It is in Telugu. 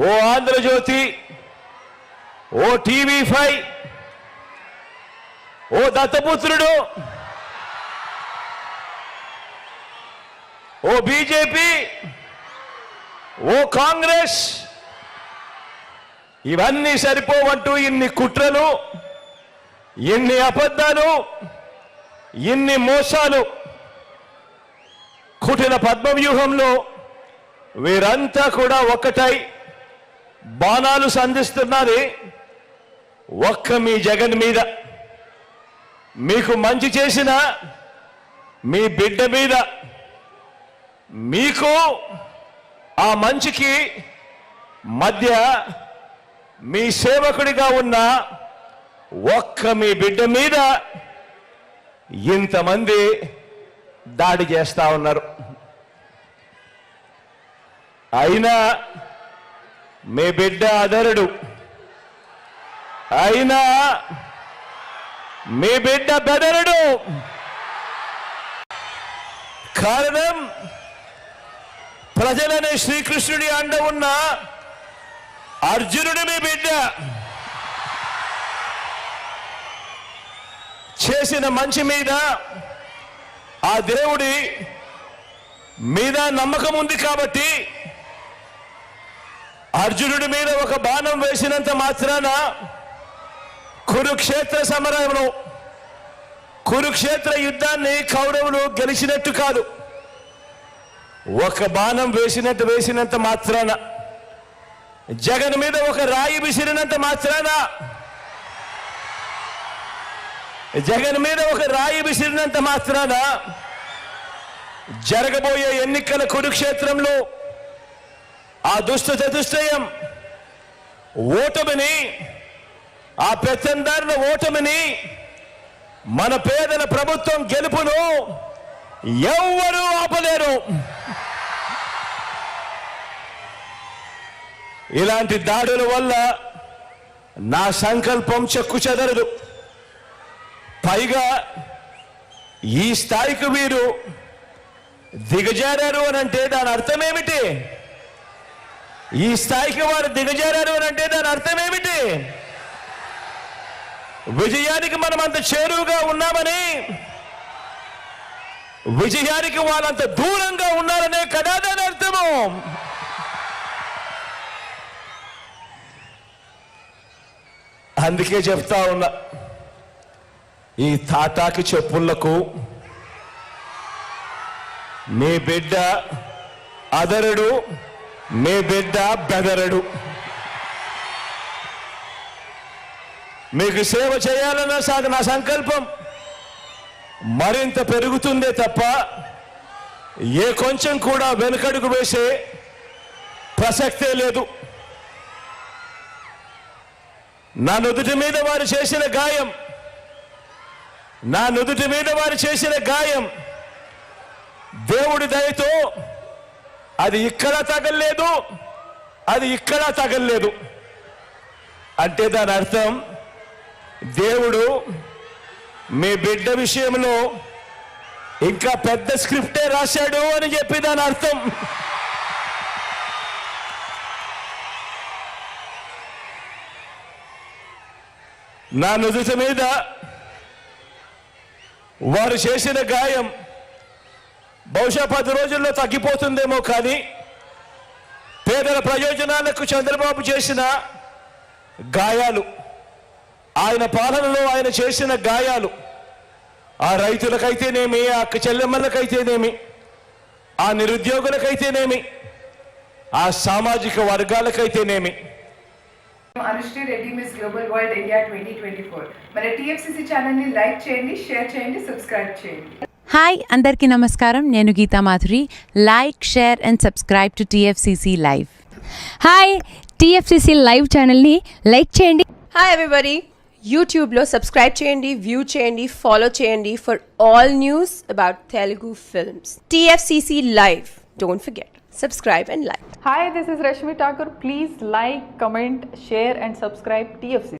ఓ ఆంధ్రజ్యోతి, ఓ టీవీ5, ఓ దత్తపుత్రుడు, ఓ బీజేపీ, ఓ కాంగ్రెస్, ఇవన్నీ సరిపోవంటూ ఇన్ని కుట్రలు, ఇన్ని అబద్ధాలు, ఇన్ని మోసాలు, కుటిల పద్మవ్యూహంలో వీరంతా కూడా ఒక్కటై బాణాలు సంధిస్తున్నది ఒక్క మీ జగన్ మీద. మీకు మంచి చేసిన మీ బిడ్డ మీద, మీకు ఆ మంచికి మధ్య మీ సేవకుడిగా ఉన్న ఒక్క మీ బిడ్డ మీద ఇంతమంది దాడి చేస్తా ఉన్నారు. అయినా మీ బిడ్డ అదరుడు, అయినా మీ బిడ్డ బెదరుడు. కారణం ప్రజలనే శ్రీకృష్ణుడి అండ ఉన్న అర్జునుడి మీ బిడ్డ. చేసిన మంచి మీద ఆ దేవుడి మీద నమ్మకం ఉంది కాబట్టి అర్జునుడి మీద ఒక బాణం వేసినంత మాత్రాన కురుక్షేత్ర సమరంలో కురుక్షేత్ర యుద్ధాన్ని కౌరవులు గెలిచినట్టు కాదు. ఒక బాణం వేసినంత మాత్రాన, జగన్ మీద ఒక రాయి విసిరినంత మాత్రాన, జగన్ మీద ఒక రాయి విసిరినంత మాత్రాన జరగబోయే ఎన్నికల కురుక్షేత్రంలో ఆ దుష్ట చతుష్టయం ఓటమిని, ఆ పెత్తందారుల ఓటమిని, మన పేదల ప్రభుత్వం గెలుపును ఎవ్వరూ ఆపలేరు. ఇలాంటి దాడుల వల్ల నా సంకల్పం చెక్కు చెదరదు. పైగా ఈ స్థాయికి వీరు దిగజారారు అని అంటే దాని అర్థం ఏమిటి? ఈ స్థాయికి వారు దిగజారారు అని అంటే దాని అర్థం ఏమిటి? విజయానికి మనం అంత చేరువుగా ఉన్నామని, విజయానికి వాళ్ళంత దూరంగా ఉన్నారనే కదా దాని అర్థము. అందుకే చెప్తా ఉన్నా, ఈ తాటాకి చెప్పులకు మీ బిడ్డ అదరుడు, మీ బిడ్డ బెదరుడు. మీకు సేవ చేయాలన్న నా సంకల్పం మరింత పెరుగుతుందే తప్ప ఏ కొంచెం కూడా వెనుకడుగు వేసే ప్రసక్తే లేదు. నా నుదుటి మీద వారు చేసిన గాయం, నా నుదుటి మీద వారు చేసిన గాయం దేవుడి దయతో అది ఇక్కడ తగల్లేదు, అది ఇక్కడ తగల్లేదు. అంటే దాని అర్థం దేవుడు మీ బిడ్డ విషయంలో ఇంకా పెద్ద స్క్రిప్టే రాశాడు అని చెప్పి దాని అర్థం. నా నుదుటి మీద వారు చేసిన గాయం బహుశా 10 రోజుల్లో తగ్గిపోతుందేమో, కానీ పేదల ప్రయోజనాలకు చంద్రబాబు చేసిన గాయాలు, ఆయన పాలనలో ఆయన చేసిన గాయాలు, ఆ రైతులకైతేనేమి, ఆ అక్క చెల్లెమ్మలకైతేనేమి, ఆ నిరుద్యోగులకైతేనేమి, ఆ సామాజిక వర్గాలకైతేనేమి. Anushree Reddy miss global world India 2024 మన టీఎఫ్సీసీ ఛానల్ ని లైక్ చేయండి, షేర్ చేయండి, సబ్స్క్రైబ్ చేయండి. హాయ్ అందరికీ నమస్కారం, నేను Geetha Madhuri. Like, share and subscribe to TFCC live. Hi, TFCC live ఛానల్ని లైక్ చేయండి. హాయ్ ఎవ్రీబడి, యూట్యూబ్లో సబ్స్క్రైబ్ చేయండి, వ్యూ చేయండి, ఫాలో చేయండి for all news about Telugu films. TFCC live, don't forget, subscribe and like. Hi, this is Rashmi Thakur. Please like, comment, share and subscribe TFC.